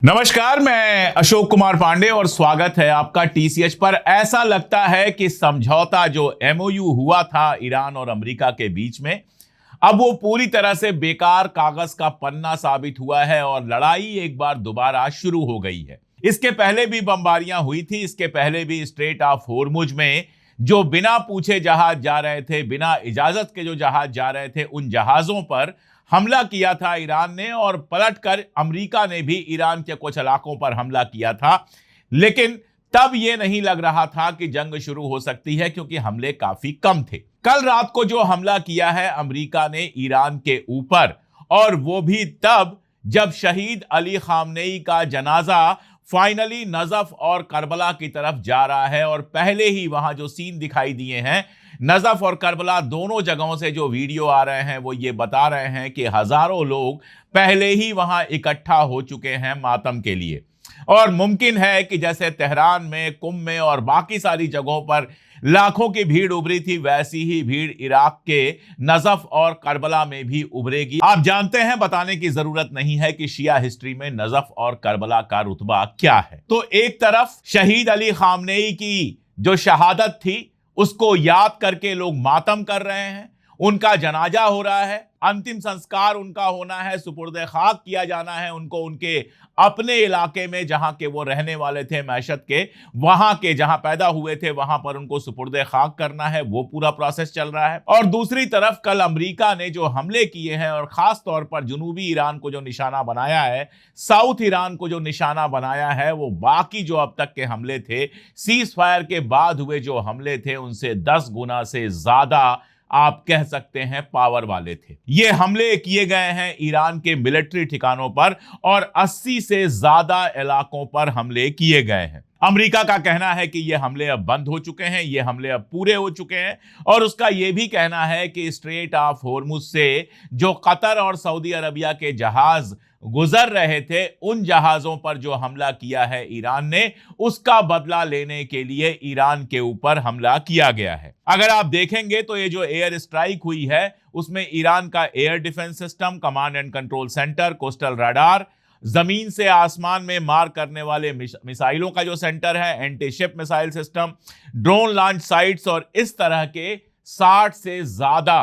नमस्कार, मैं अशोक कुमार पांडे और स्वागत है आपका टीसीएच पर। ऐसा लगता है कि समझौता जो एमओयू हुआ था ईरान और अमेरिका के बीच में, अब वो पूरी तरह से बेकार कागज का पन्ना साबित हुआ है और लड़ाई एक बार दोबारा शुरू हो गई है। इसके पहले भी बमबारियां हुई थी। इसके पहले भी स्ट्रेट ऑफ होर्मुज में जो बिना पूछे जहाज जा रहे थे, बिना इजाजत के जो जहाज जा रहे थे, उन जहाजों पर हमला किया था ईरान ने और पलटकर अमेरिका ने भी ईरान के कुछ इलाकों पर हमला किया था। लेकिन तब यह नहीं लग रहा था कि जंग शुरू हो सकती है, क्योंकि हमले काफी कम थे। कल रात को जो हमला किया है अमेरिका ने ईरान के ऊपर, और वो भी तब जब शहीद अली खामनेई का जनाजा फाइनली नजफ और करबला की तरफ जा रहा है। और पहले ही वहां जो सीन दिखाई दिए हैं, नजफ और करबला दोनों जगहों से जो वीडियो आ रहे हैं, वो ये बता रहे हैं कि हजारों लोग पहले ही वहां इकट्ठा हो चुके हैं मातम के लिए। और मुमकिन है कि जैसे तेहरान में, कुम में और बाकी सारी जगहों पर लाखों की भीड़ उभरी थी, वैसी ही भीड़ इराक के नजफ और करबला में भी उभरेगी। आप जानते हैं, बताने की जरूरत नहीं है कि शिया हिस्ट्री में नजफ और करबला का रुतबा क्या है। तो एक तरफ शहीद अली खामनेई की जो शहादत थी, उसको याद करके लोग मातम कर रहे हैं, उनका जनाजा हो रहा है, अंतिम संस्कार उनका होना है, सुपुर्दे खाक किया जाना है उनको उनके अपने इलाके में जहां के वो रहने वाले थे, मैशत के, वहां के जहां पैदा हुए थे, वहां पर उनको सुपुर्दे खाक करना है। वो पूरा प्रोसेस चल रहा है। और दूसरी तरफ कल अमेरिका ने जो हमले किए हैं और खास तौर पर जनूबी ईरान को जो निशाना बनाया है, साउथ ईरान को जो निशाना बनाया है, वो बाकी जो अब तक के हमले थे, सीज फायर के बाद हुए जो हमले थे, उनसे 10 गुना से ज्यादा आप कह सकते हैं पावर वाले थे। ये हमले किए गए हैं ईरान के मिलिट्री ठिकानों पर और 80 से ज्यादा इलाकों पर हमले किए गए हैं। अमेरिका का कहना है कि ये हमले अब बंद हो चुके हैं, ये हमले अब पूरे हो चुके हैं। और उसका यह भी कहना है कि स्ट्रेट ऑफ होर्मुज से जो कतर और सऊदी अरबिया के जहाज गुजर रहे थे, उन जहाजों पर जो हमला किया है ईरान ने, उसका बदला लेने के लिए ईरान के ऊपर हमला किया गया है। अगर आप देखेंगे तो ये जो एयर स्ट्राइक हुई है, उसमें ईरान का air defence system, command and control centre, coastal radar, जमीन से आसमान में मार करने वाले मिसाइलों का जो सेंटर है, anti ship missile system, drone launch sites और इस तरह के 60 से ज्यादा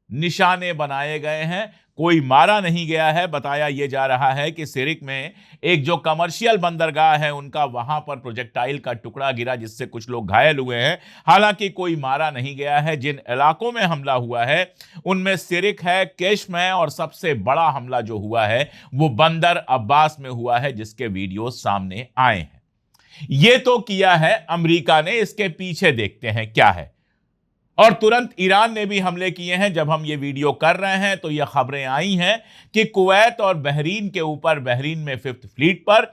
निशाने बनाए गए हैं। कोई मारा नहीं गया है। बताया यह जा रहा है कि सिरिक में एक जो कमर्शियल बंदरगाह है, उनका वहां पर प्रोजेक्टाइल का टुकड़ा गिरा, जिससे कुछ लोग घायल हुए हैं। हालांकि कोई मारा नहीं गया है। जिन इलाकों में हमला हुआ है उनमें सिरिक है, केश्म है, और सबसे बड़ा हमला जो हुआ है वो बंदर अब्बास में हुआ है, जिसके वीडियो सामने आए हैं। ये तो किया है अमेरिका ने। इसके पीछे देखते हैं क्या है। और तुरंत ईरान ने भी हमले किए हैं। जब हम ये वीडियो कर रहे हैं तो ये खबरें आई हैं कि कुवैत और बहरीन के ऊपर, बहरीन में 5th फ्लीट पर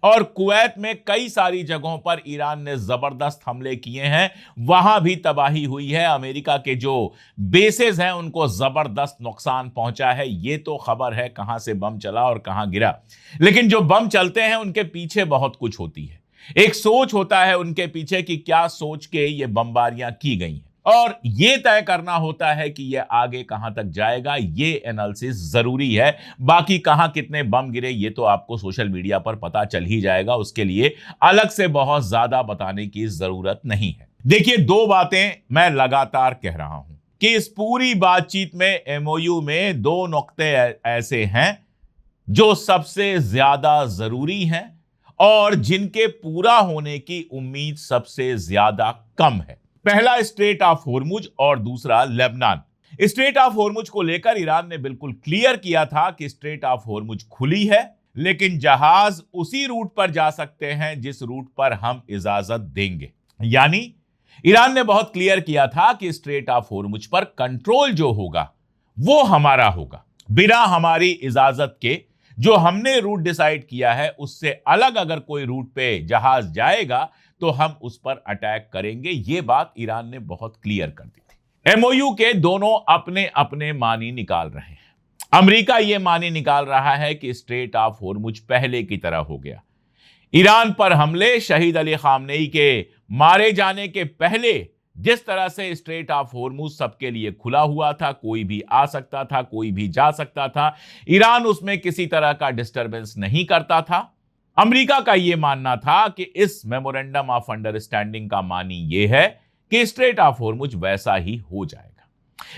और कुवैत में कई सारी जगहों पर ईरान ने जबरदस्त हमले किए हैं। वहां भी तबाही हुई है। अमेरिका के जो बेसेस हैं उनको जबरदस्त नुकसान पहुंचा है। ये तो खबर है कहां से बम चला और कहां गिरा। लेकिन जो बम चलते हैं उनके पीछे बहुत कुछ होती है। एक सोच होता है उनके पीछे कि क्या सोच के ये बमबारियां की गई हैं, और यह तय करना होता है कि यह आगे कहां तक जाएगा। यह एनालिसिस जरूरी है। बाकी कहां कितने बम गिरे ये तो आपको सोशल मीडिया पर पता चल ही जाएगा। उसके लिए अलग से बहुत ज्यादा बताने की जरूरत नहीं है। देखिए, 2 बातें मैं लगातार कह रहा हूं कि इस पूरी बातचीत में, एमओयू में 2 नुक्ते ऐसे हैं जो सबसे ज्यादा जरूरी हैं और जिनके पूरा होने की उम्मीद सबसे ज्यादा कम है। पहला स्ट्रेट ऑफ होर्मुज और दूसरा लेबनान। स्ट्रेट ऑफ होर्मुज को लेकर ईरान ने बिल्कुल क्लियर किया था कि स्ट्रेट ऑफ होर्मुज खुली है, लेकिन जहाज उसी रूट पर जा सकते हैं जिस रूट पर हम इजाजत देंगे। यानी ईरान ने बहुत क्लियर किया था कि स्ट्रेट ऑफ होर्मुज पर कंट्रोल जो होगा वो हमारा होगा। बिना हमारी इजाजत के जो हमने रूट डिसाइड किया है उससे अलग अगर कोई रूट पे जहाज जाएगा तो हम उस पर अटैक करेंगे। यह बात ईरान ने बहुत क्लियर कर दी थी। एमओयू के दोनों अपने अपने मानी निकाल रहे हैं। अमेरिका यह मानी निकाल रहा है कि स्ट्रेट ऑफ होर्मुज पहले की तरह हो गया। ईरान पर हमले, शहीद अली खामनेई के मारे जाने के पहले जिस तरह से स्ट्रेट ऑफ होर्मुज सबके लिए खुला हुआ था, कोई भी आ सकता था, कोई भी जा सकता था, ईरान उसमें किसी तरह का डिस्टरबेंस नहीं करता था, अमेरिका का यह मानना था कि इस मेमोरेंडम ऑफ अंडरस्टैंडिंग का मानी यह है कि स्ट्रेट ऑफ होर्मुज वैसा ही हो जाएगा।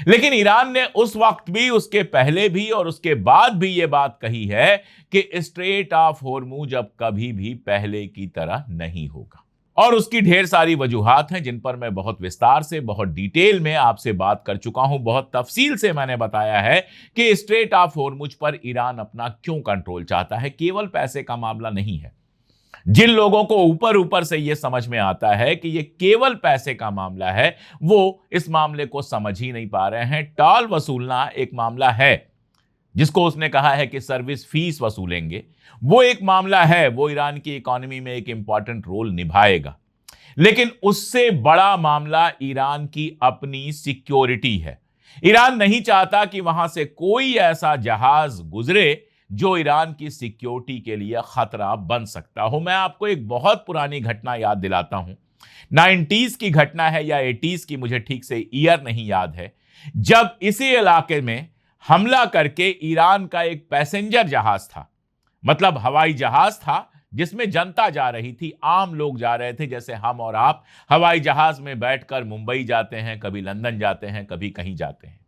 लेकिन ईरान ने उस वक्त भी, उसके पहले भी और उसके बाद भी यह बात कही है कि स्ट्रेट ऑफ होर्मुज अब कभी भी पहले की तरह नहीं होगा। और उसकी ढेर सारी वजूहात हैं जिन पर मैं बहुत विस्तार से, बहुत डिटेल में आपसे बात कर चुका हूं। बहुत तफसील से मैंने बताया है कि स्ट्रेट ऑफ होर्मुज पर ईरान अपना क्यों कंट्रोल चाहता है। केवल पैसे का मामला नहीं है। जिन लोगों को ऊपर ऊपर से यह समझ में आता है कि यह केवल पैसे का मामला है, वो इस मामले को समझ ही नहीं पा रहे हैं। टॉल वसूलना एक मामला है, जिसको उसने कहा है कि सर्विस फीस वसूलेंगे, वो एक मामला है, वो ईरान की इकोनॉमी में एक इंपॉर्टेंट रोल निभाएगा। लेकिन उससे बड़ा मामला ईरान की अपनी सिक्योरिटी है। ईरान नहीं चाहता कि वहां से कोई ऐसा जहाज गुजरे जो ईरान की सिक्योरिटी के लिए खतरा बन सकता हो। मैं आपको एक बहुत पुरानी घटना याद दिलाता हूं। 90s की घटना है या 80s की, मुझे ठीक से ईयर नहीं याद है, जब इसी इलाके में हमला करके ईरान का एक पैसेंजर जहाज था, मतलब हवाई जहाज था, जिसमें जनता जा रही थी, आम लोग जा रहे थे, जैसे हम और आप हवाई जहाज में बैठकर मुंबई जाते हैं, कभी लंदन जाते हैं, कभी कहीं जाते हैं।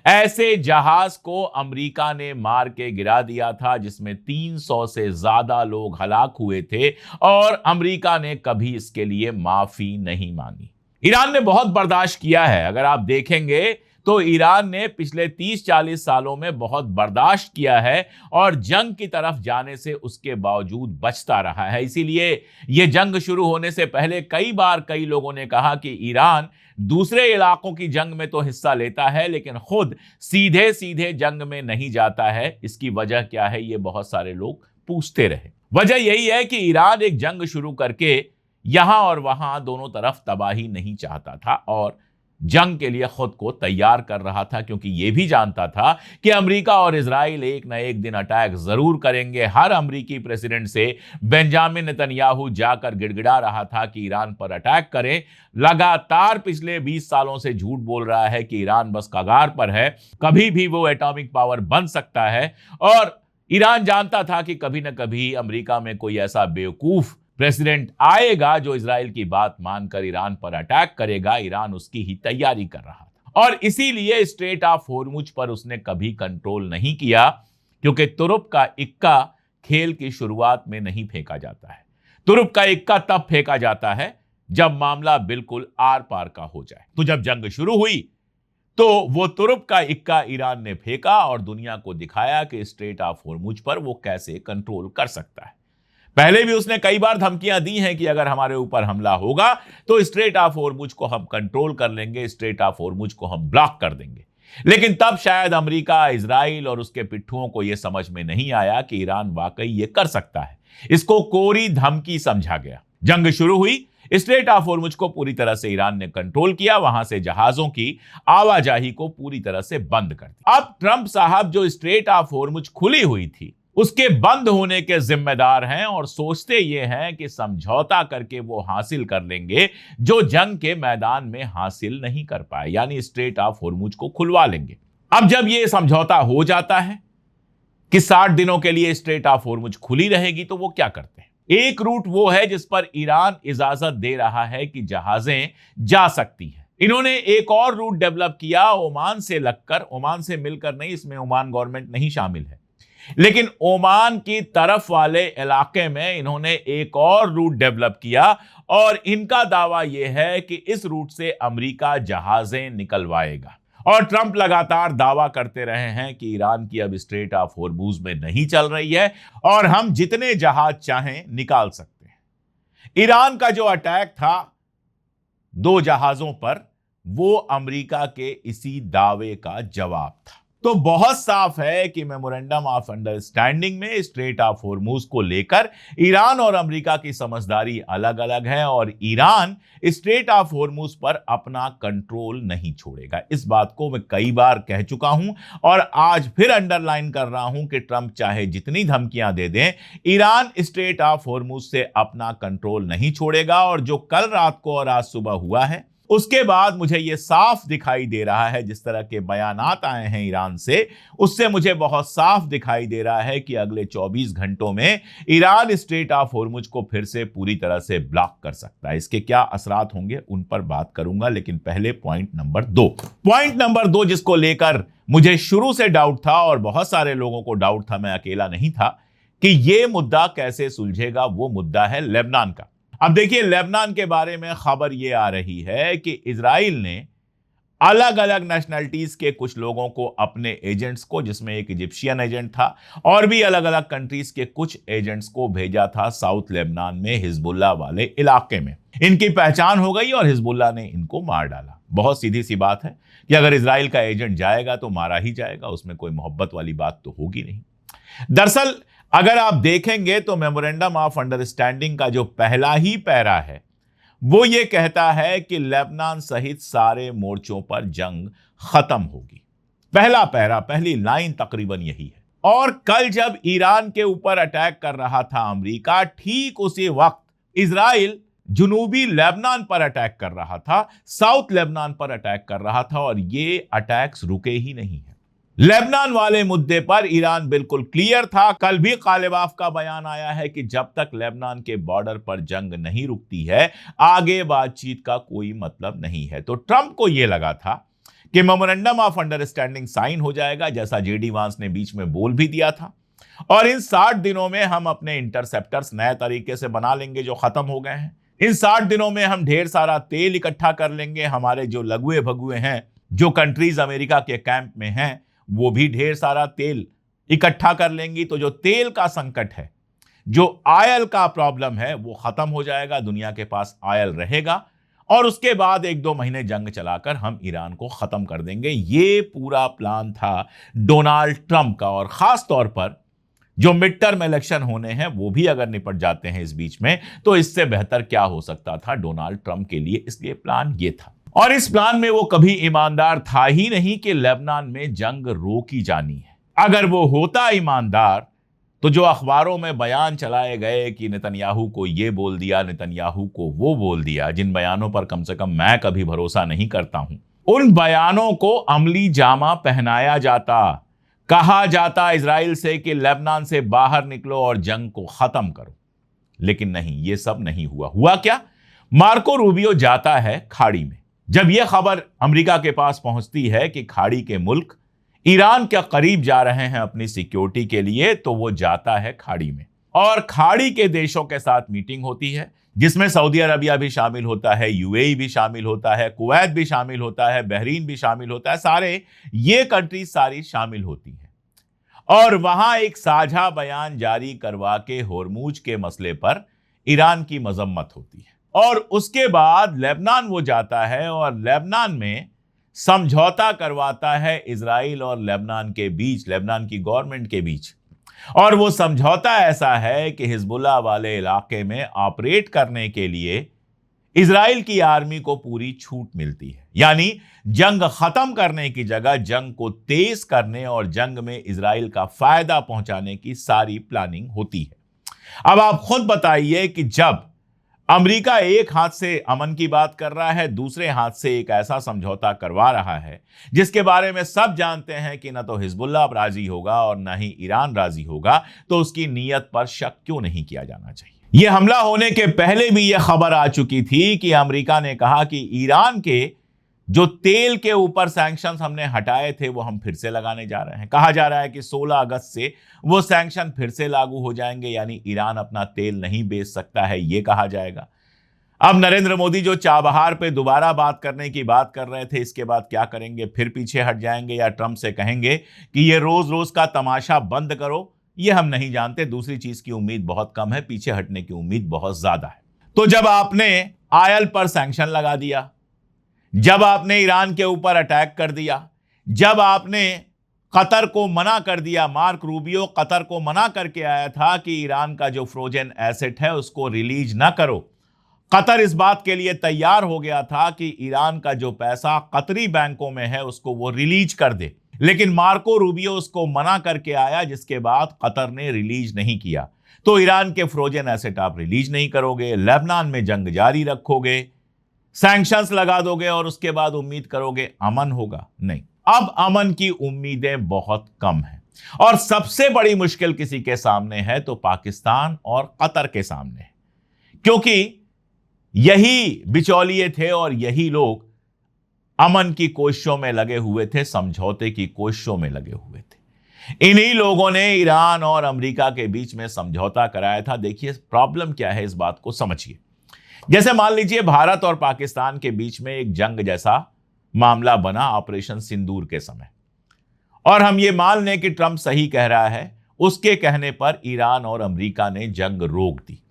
ऐसे जहाज को अमेरिका ने मार के गिरा दिया था, जिसमें 300 से ज्यादा लोग हलाक हुए थे और अमेरिका ने कभी इसके लिए माफी नहीं मांगी। ईरान ने बहुत बर्दाश्त किया है। अगर आप देखेंगे तो ईरान ने पिछले 30-40 सालों में बहुत बर्दाश्त किया है और जंग की तरफ जाने से उसके बावजूद बचता रहा है। इसीलिए यह जंग शुरू होने से पहले कई बार कई लोगों ने कहा कि ईरान दूसरे इलाकों की जंग में तो हिस्सा लेता है, लेकिन खुद सीधे सीधे जंग में नहीं जाता है। इसकी वजह क्या है, ये बहुत सारे लोग पूछते रहे। वजह यही है कि ईरान एक जंग शुरू करके यहां और वहां दोनों तरफ तबाही नहीं चाहता था और जंग के लिए खुद को तैयार कर रहा था, क्योंकि यह भी जानता था कि अमेरिका और इजराइल एक न एक दिन अटैक जरूर करेंगे। हर अमेरिकी प्रेसिडेंट से बेंजामिन नेतन्याहू जाकर गिड़गिड़ा रहा था कि ईरान पर अटैक करें। लगातार पिछले 20 सालों से झूठ बोल रहा है कि ईरान बस कगार पर है, कभी भी वो एटॉमिक पावर बन सकता है। और ईरान जानता था कि कभी न कभी अमेरिका में कोई ऐसा बेवकूफ प्रेसिडेंट आएगा जो इजराइल की बात मानकर ईरान पर अटैक करेगा। ईरान उसकी ही तैयारी कर रहा था और इसीलिए स्ट्रेट ऑफ होर्मुज पर उसने कभी कंट्रोल नहीं किया, क्योंकि तुरुप का इक्का खेल की शुरुआत में नहीं फेंका जाता है। तुरुप का इक्का तब फेंका जाता है जब मामला बिल्कुल आर पार का हो जाए। तो जब जंग शुरू हुई तो वो तुरुप का इक्का ईरान ने फेंका और दुनिया को दिखाया कि स्ट्रेट ऑफ होर्मुज पर वो कैसे कंट्रोल कर सकता है। पहले भी उसने कई बार धमकियां दी हैं कि अगर हमारे ऊपर हमला होगा तो स्ट्रेट ऑफ होर्मुज को हम कंट्रोल कर लेंगे, स्ट्रेट ऑफ होर्मुज को हम ब्लॉक कर देंगे। लेकिन तब शायद अमेरिका, इजराइल और उसके पिट्ठुओं को यह समझ में नहीं आया कि ईरान वाकई ये कर सकता है। इसको कोरी धमकी समझा गया। जंग शुरू हुई, स्ट्रेट ऑफ होर्मुज को पूरी तरह से ईरान ने कंट्रोल किया, वहां से जहाजों की आवाजाही को पूरी तरह से बंद कर दिया। अब ट्रंप साहब जो स्ट्रेट ऑफ होर्मुज खुली हुई थी उसके बंद होने के जिम्मेदार हैं और सोचते ये हैं कि समझौता करके वो हासिल कर लेंगे जो जंग के मैदान में हासिल नहीं कर पाए, यानी स्ट्रेट ऑफ होर्मुज को खुलवा लेंगे। अब जब ये समझौता हो जाता है कि 60 दिनों के लिए स्ट्रेट ऑफ होर्मुज खुली रहेगी, तो वो क्या करते हैं? एक रूट वो है जिस पर ईरान इजाजत दे रहा है कि जहाजें जा सकती हैं। इन्होंने एक और रूट डेवलप किया ओमान से लगकर, ओमान से मिलकर नहीं, इसमें ओमान गवर्नमेंट नहीं शामिल है, लेकिन ओमान की तरफ वाले इलाके में इन्होंने एक और रूट डेवलप किया और इनका दावा यह है कि इस रूट से अमेरिका जहाजें निकलवाएगा। और ट्रंप लगातार दावा करते रहे हैं कि ईरान की अब स्ट्रेट ऑफ होर्मुज में नहीं चल रही है और हम जितने जहाज चाहें निकाल सकते हैं। ईरान का जो अटैक था 2 जहाजों पर, वो अमेरिका के इसी दावे का जवाब था। तो बहुत साफ है कि मेमोरेंडम ऑफ अंडरस्टैंडिंग में स्ट्रेट ऑफ होर्मुज को लेकर ईरान और अमेरिका की समझदारी अलग अलग है और ईरान स्ट्रेट ऑफ होर्मुज पर अपना कंट्रोल नहीं छोड़ेगा। इस बात को मैं कई बार कह चुका हूं और आज फिर अंडरलाइन कर रहा हूं कि ट्रंप चाहे जितनी धमकियां दे दें, ईरान स्ट्रेट ऑफ होर्मुज से अपना कंट्रोल नहीं छोड़ेगा। और जो कल रात को और आज सुबह हुआ है उसके बाद मुझे यह साफ दिखाई दे रहा है, जिस तरह के बयानात आए हैं ईरान से, उससे मुझे बहुत साफ दिखाई दे रहा है कि अगले 24 घंटों में ईरान स्ट्रेट ऑफ होर्मुज को फिर से पूरी तरह से ब्लॉक कर सकता है। इसके क्या असरात होंगे उन पर बात करूंगा, लेकिन पहले पॉइंट नंबर 2 जिसको लेकर मुझे शुरू से डाउट था और बहुत सारे लोगों को डाउट था, मैं अकेला नहीं था, कि यह मुद्दा कैसे सुलझेगा, वो मुद्दा है लेबनान का। अब देखिए, लेबनान के बारे में खबर यह आ रही है कि इजराइल ने अलग अलग नेशनलिटीज के कुछ लोगों को, अपने एजेंट्स को, जिसमें एक इजिप्शियन एजेंट था और भी अलग अलग कंट्रीज के कुछ एजेंट्स को भेजा था साउथ लेबनान में हिजबुल्लाह वाले इलाके में। इनकी पहचान हो गई और हिजबुल्लाह ने इनको मार डाला। बहुत सीधी सी बात है कि अगर इजराइल का एजेंट जाएगा तो मारा ही जाएगा, उसमें कोई मोहब्बत वाली बात तो होगी नहीं। दरअसल अगर आप देखेंगे तो मेमोरेंडम ऑफ अंडरस्टैंडिंग का जो पहला ही पैरा है वो ये कहता है कि लेबनान सहित सारे मोर्चों पर जंग खत्म होगी। पहला पैरा, पहली लाइन तकरीबन यही है। और कल जब ईरान के ऊपर अटैक कर रहा था अमेरिका, ठीक उसी वक्त इजराइल जुनूबी लेबनान पर अटैक कर रहा था, साउथ लेबनान पर अटैक कर रहा था, और ये अटैक्स रुके ही नहीं है। लेबनान वाले मुद्दे पर ईरान बिल्कुल क्लियर था। कल भी कालिबाफ का बयान आया है कि जब तक लेबनान के बॉर्डर पर जंग नहीं रुकती है, आगे बातचीत का कोई मतलब नहीं है। तो ट्रंप को यह लगा था कि मेमोरेंडम ऑफ अंडरस्टैंडिंग साइन हो जाएगा, जैसा जेडी वांस ने बीच में बोल भी दिया था, और इन 60 दिनों में हम अपने इंटरसेप्टर्स नए तरीके से बना लेंगे जो खत्म हो गए हैं। इन 60 दिनों में हम ढेर सारा तेल इकट्ठा कर लेंगे। हमारे जो लघुए भगुए हैं, जो कंट्रीज अमेरिका के कैंप में हैं, वो भी ढेर सारा तेल इकट्ठा कर लेंगी। तो जो तेल का संकट है, जो आयल का प्रॉब्लम है, वो खत्म हो जाएगा। दुनिया के पास आयल रहेगा और उसके बाद 1-2 महीने जंग चलाकर हम ईरान को खत्म कर देंगे। ये पूरा प्लान था डोनाल्ड ट्रंप का। और खास तौर पर जो मिड टर्म इलेक्शन होने हैं वो भी अगर निपट जाते हैं इस बीच में, तो इससे बेहतर क्या हो सकता था डोनाल्ड ट्रंप के लिए। इसलिए प्लान ये था, और इस प्लान में वो कभी ईमानदार था ही नहीं कि लेबनान में जंग रोकी जानी है। अगर वो होता ईमानदार तो जो अखबारों में बयान चलाए गए कि नेतन्याहू को ये बोल दिया, नेतन्याहू को वो बोल दिया, जिन बयानों पर कम से कम मैं कभी भरोसा नहीं करता हूं, उन बयानों को अमली जामा पहनाया जाता, कहा जाता इजराइल से कि लेबनान से बाहर निकलो और जंग को खत्म करो। लेकिन नहीं, ये सब नहीं हुआ। हुआ क्या? मार्को रूबियो जाता है खाड़ी में। जब यह खबर अमेरिका के पास पहुंचती है कि खाड़ी के मुल्क ईरान के करीब जा रहे हैं अपनी सिक्योरिटी के लिए, तो वो जाता है खाड़ी में और खाड़ी के देशों के साथ मीटिंग होती है, जिसमें सऊदी अरबिया भी शामिल होता है, यूएई भी शामिल होता है, कुवैत भी शामिल होता है, बहरीन भी शामिल होता है। सारे ये कंट्रीज सारी शामिल होती हैं और वहां एक साझा बयान जारी करवा के होर्मुज के मसले पर ईरान की मजम्मत होती है। और उसके बाद लेबनान वो जाता है और लेबनान में समझौता करवाता है इजराइल और लेबनान के बीच, लेबनान की गवर्नमेंट के बीच। और वो समझौता ऐसा है कि हिजबुल्लाह वाले इलाके में ऑपरेट करने के लिए इजराइल की आर्मी को पूरी छूट मिलती है। यानी जंग खत्म करने की जगह जंग को तेज करने और जंग में इजराइल का फायदा पहुंचाने की सारी प्लानिंग होती है। अब आप खुद बताइए कि जब अमेरिका एक हाथ से अमन की बात कर रहा है, दूसरे हाथ से एक ऐसा समझौता करवा रहा है जिसके बारे में सब जानते हैं कि न तो हिजबुल्लाह राजी होगा और न ही ईरान राजी होगा, तो उसकी नीयत पर शक क्यों नहीं किया जाना चाहिए। यह हमला होने के पहले भी यह खबर आ चुकी थी कि अमेरिका ने कहा कि ईरान के जो तेल के ऊपर सैंक्शंस हमने हटाए थे वो हम फिर से लगाने जा रहे हैं। कहा जा रहा है कि 16 अगस्त से वो सैंक्शन फिर से लागू हो जाएंगे, यानी ईरान अपना तेल नहीं बेच सकता है, ये कहा जाएगा। अब नरेंद्र मोदी जो चाबहार पे दोबारा बात करने की बात कर रहे थे, इसके बाद क्या करेंगे? फिर पीछे हट जाएंगे या ट्रंप से कहेंगे कि ये रोज रोज का तमाशा बंद करो? ये हम नहीं जानते। दूसरी चीज की उम्मीद बहुत कम है, पीछे हटने की उम्मीद बहुत ज्यादा है। तो जब आपने आयल पर सैंक्शन लगा दिया, जब आपने ईरान के ऊपर अटैक कर दिया, जब आपने कतर को मना कर दिया, मार्क रूबियो कतर को मना करके आया था कि ईरान का जो फ्रोजन एसेट है उसको रिलीज ना करो। कतर इस बात के लिए तैयार हो गया था कि ईरान का जो पैसा कतरी बैंकों में है उसको वो रिलीज कर दे, लेकिन मार्को रूबियो उसको मना करके आया, जिसके बाद कतर ने रिलीज नहीं किया। तो ईरान के फ्रोजन एसेट आप रिलीज नहीं करोगे, लेबनान में जंग जारी रखोगे, सैंक्शंस लगा दोगे और उसके बाद उम्मीद करोगे अमन होगा? नहीं, अब अमन की उम्मीदें बहुत कम हैं। और सबसे बड़ी मुश्किल किसी के सामने है तो पाकिस्तान और कतर के सामने है, क्योंकि यही बिचौलिए थे और यही लोग अमन की कोशिशों में लगे हुए थे, समझौते की कोशिशों में लगे हुए थे। इन्हीं लोगों ने ईरान और अमेरिका के बीच में समझौता कराया था। देखिए प्रॉब्लम क्या है, इस बात को समझिए। जैसे मान लीजिए भारत और पाकिस्तान के बीच में एक जंग जैसा मामला बना ऑपरेशन सिंदूर के समय, और हम ये मान लें कि ट्रंप सही कह रहा है, उसके कहने पर ईरान और अमेरिका ने जंग रोक दी।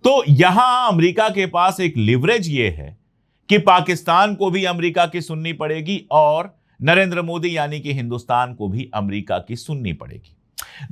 तो यहां अमेरिका के पास एक लिवरेज ये है कि पाकिस्तान को भी अमेरिका की सुननी पड़ेगी और नरेंद्र मोदी यानी कि हिंदुस्तान को भी अमेरिका की सुननी पड़ेगी।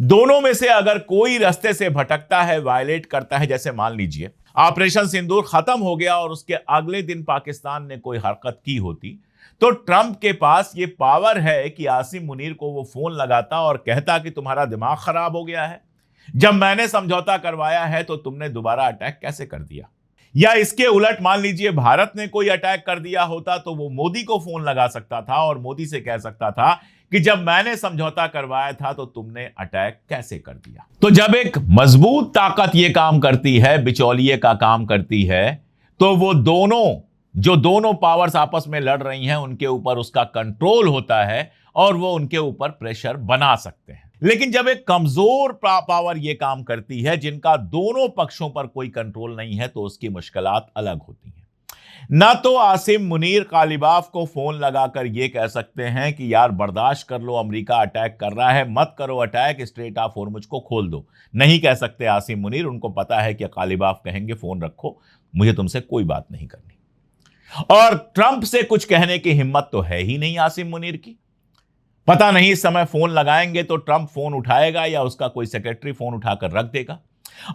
दोनों में से अगर कोई रास्ते से भटकता है, वायलेट करता है, जैसे मान लीजिए ऑपरेशन सिंदूर खत्म हो गया और उसके अगले दिन पाकिस्तान ने कोई हरकत की होती, तो ट्रंप के पास यह पावर है कि आसिम मुनीर को वो फोन लगाता और कहता कि तुम्हारा दिमाग खराब हो गया है, जब मैंने समझौता करवाया है तो तुमने दोबारा अटैक कैसे कर दिया। या इसके उलट मान लीजिए भारत ने कोई अटैक कर दिया होता तो वो मोदी को फोन लगा सकता था और मोदी से कह सकता था कि जब मैंने समझौता करवाया था तो तुमने अटैक कैसे कर दिया। तो जब एक मजबूत ताकत ये काम करती है, बिचौलिए का काम करती है, तो वो दोनों पावर्स आपस में लड़ रही हैं उनके ऊपर उसका कंट्रोल होता है और वो उनके ऊपर प्रेशर बना सकते हैं। लेकिन जब एक कमजोर पावर ये काम करती है जिनका दोनों पक्षों पर कोई कंट्रोल नहीं है, तो उसकी मुश्किलात अलग होती हैं। ना तो आसिम मुनीर कालिबाफ को फोन लगाकर यह कह सकते हैं कि यार बर्दाश्त कर लो, अमेरिका अटैक कर रहा है, मत करो अटैक, स्ट्रेट ऑफ हॉर्मुज को खोल दो। नहीं कह सकते आसिम मुनीर, उनको पता है कि कालिबाफ कहेंगे फोन रखो, मुझे तुमसे कोई बात नहीं करनी। और ट्रंप से कुछ कहने की हिम्मत तो है ही नहीं आसिम मुनीर की। पता नहीं इस समय फोन लगाएंगे तो ट्रंप फोन उठाएगा या उसका कोई सेक्रेटरी फोन उठाकर रख देगा।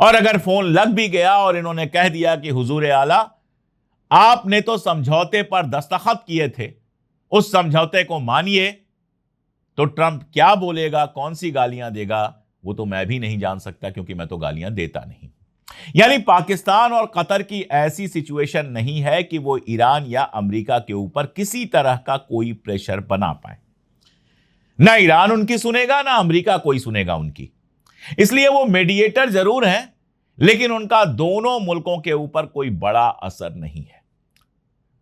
और अगर फोन लग भी गया और इन्होंने कह दिया कि हुजूर आला आपने तो समझौते पर दस्तखत किए थे, उस समझौते को मानिए, तो ट्रंप क्या बोलेगा, कौन सी गालियां देगा, वो तो मैं भी नहीं जान सकता, क्योंकि मैं तो गालियां देता नहीं। यानी पाकिस्तान और कतर की ऐसी सिचुएशन नहीं है कि वो ईरान या अमेरिका के ऊपर किसी तरह का कोई प्रेशर बना पाए। ना ईरान उनकी सुनेगा, ना अमेरिका कोई सुनेगा उनकी। इसलिए वो मीडिएटर जरूर हैं, लेकिन उनका दोनों मुल्कों के ऊपर कोई बड़ा असर नहीं है।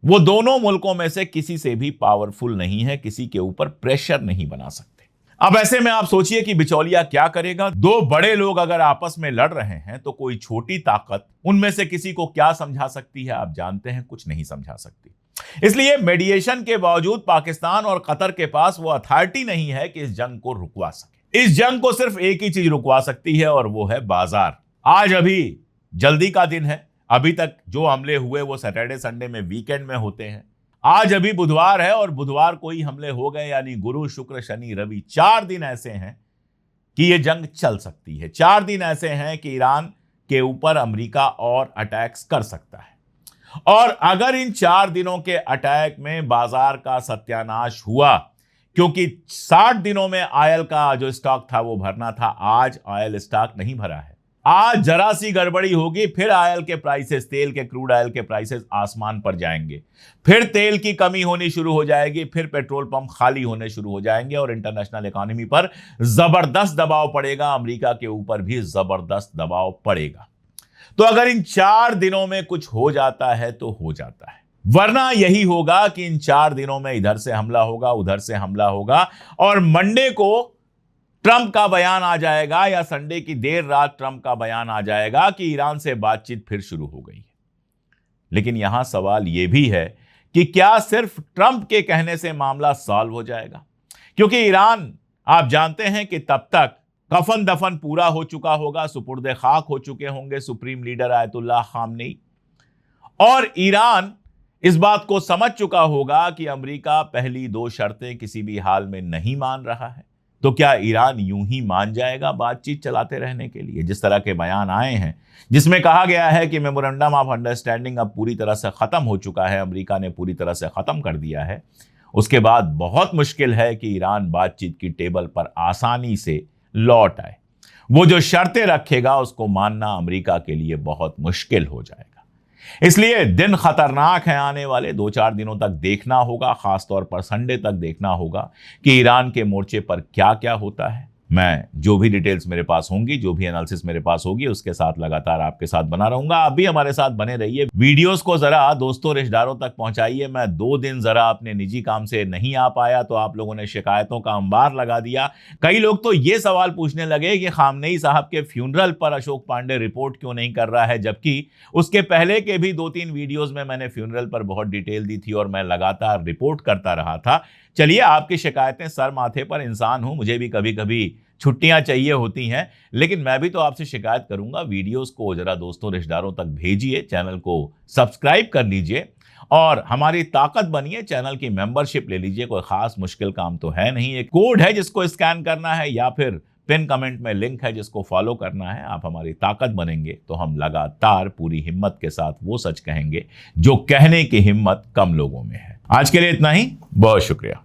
वो दोनों मुल्कों में से किसी से भी पावरफुल नहीं है, किसी के ऊपर प्रेशर नहीं बना सकते। अब ऐसे में आप सोचिए कि बिचौलिया क्या करेगा। दो बड़े लोग अगर आपस में लड़ रहे हैं तो कोई छोटी ताकत उनमें से किसी को क्या समझा सकती है? आप जानते हैं, कुछ नहीं समझा सकती। इसलिए मीडिएशन के बावजूद पाकिस्तान और कतर के पास वो अथॉरिटी नहीं है कि इस जंग को रुकवा सके। इस जंग को सिर्फ एक ही चीज रुकवा सकती है और वो है बाजार। आज अभी जल्दी का दिन है, अभी तक जो हमले हुए वो सैटरडे संडे में, वीकेंड में होते हैं। आज अभी बुधवार है और बुधवार को ही हमले हो गए, यानी गुरु शुक्र शनि रवि 4 दिन ऐसे हैं कि ये जंग चल सकती है। 4 दिन ऐसे हैं कि ईरान के ऊपर अमेरिका और अटैक्स कर सकता है। और अगर इन 4 दिनों के अटैक में बाजार का सत्यानाश हुआ, क्योंकि 60 दिनों में ऑयल का जो स्टॉक था वो भरना था, आज ऑयल स्टॉक नहीं भरा है। आज जरा सी गड़बड़ी होगी, फिर ऑयल के प्राइसेस, तेल के, क्रूड ऑयल के प्राइसेस आसमान पर जाएंगे, फिर तेल की कमी होनी शुरू हो जाएगी, फिर पेट्रोल पंप खाली होने शुरू हो जाएंगे और इंटरनेशनल इकोनॉमी पर जबरदस्त दबाव पड़ेगा, अमेरिका के ऊपर भी जबरदस्त दबाव पड़ेगा। तो अगर इन 4 दिनों में कुछ हो जाता है तो हो जाता है, वरना यही होगा कि इन 4 दिनों में इधर से हमला होगा, उधर से हमला होगा और मंडे को ट्रंप का बयान आ जाएगा या संडे की देर रात ट्रंप का बयान आ जाएगा कि ईरान से बातचीत फिर शुरू हो गई है। लेकिन यहां सवाल यह भी है कि क्या सिर्फ ट्रंप के कहने से मामला सॉल्व हो जाएगा? क्योंकि ईरान, आप जानते हैं कि तब तक कफन दफन पूरा हो चुका होगा, सुपुर्दे खाक हो चुके होंगे सुप्रीम लीडर आयतुल्लाह खामनेई, और ईरान इस बात को समझ चुका होगा कि अमेरिका पहली 2 शर्तें किसी भी हाल में नहीं मान रहा है। तो क्या ईरान यूं ही मान जाएगा बातचीत चलाते रहने के लिए? जिस तरह के बयान आए हैं जिसमें कहा गया है कि मेमोरेंडम ऑफ अंडरस्टैंडिंग अब पूरी तरह से खत्म हो चुका है, अमेरिका ने पूरी तरह से खत्म कर दिया है, उसके बाद बहुत मुश्किल है कि ईरान बातचीत की टेबल पर आसानी से लौट आए। वो जो शर्तें रखेगा उसको मानना अमेरिका के लिए बहुत मुश्किल हो जाएगा। इसलिए दिन खतरनाक है आने वाले 2-4 दिनों तक देखना होगा, खासतौर पर संडे तक देखना होगा कि ईरान के मोर्चे पर क्या क्या होता है। मैं जो भी डिटेल्स मेरे पास होंगी, जो भी एनालिसिस मेरे पास होगी, उसके साथ लगातार आपके साथ बना रहूंगा। आप भी हमारे साथ बने रहिए। वीडियोस को जरा दोस्तों रिश्तेदारों तक पहुंचाइए। मैं 2 दिन जरा अपने निजी काम से नहीं आ पाया तो आप लोगों ने शिकायतों का अंबार लगा दिया। कई लोग तो ये सवाल पूछने लगे कि खामनेई साहब के फ्यूनरल पर अशोक पांडे रिपोर्ट क्यों नहीं कर रहा है, जबकि उसके पहले के भी 2-3 वीडियोज में मैंने फ्यूनरल पर बहुत डिटेल दी थी और मैं लगातार रिपोर्ट करता रहा था। चलिए, आपकी शिकायतें सर माथे पर, इंसान हूं, मुझे भी कभी कभी छुट्टियां चाहिए होती हैं, लेकिन मैं भी तो आपसे शिकायत करूंगा। वीडियोस को जरा दोस्तों रिश्तेदारों तक भेजिए, चैनल को सब्सक्राइब कर लीजिए और हमारी ताकत बनिए। चैनल की मेंबरशिप ले लीजिए, कोई खास मुश्किल काम तो है नहीं। एक कोड है जिसको स्कैन करना है या फिर पिन कमेंट में लिंक है जिसको फॉलो करना है। आप हमारी ताकत बनेंगे तो हम लगातार पूरी हिम्मत के साथ वो सच कहेंगे जो कहने की हिम्मत कम लोगों में है। आज के लिए इतना ही, बहुत शुक्रिया।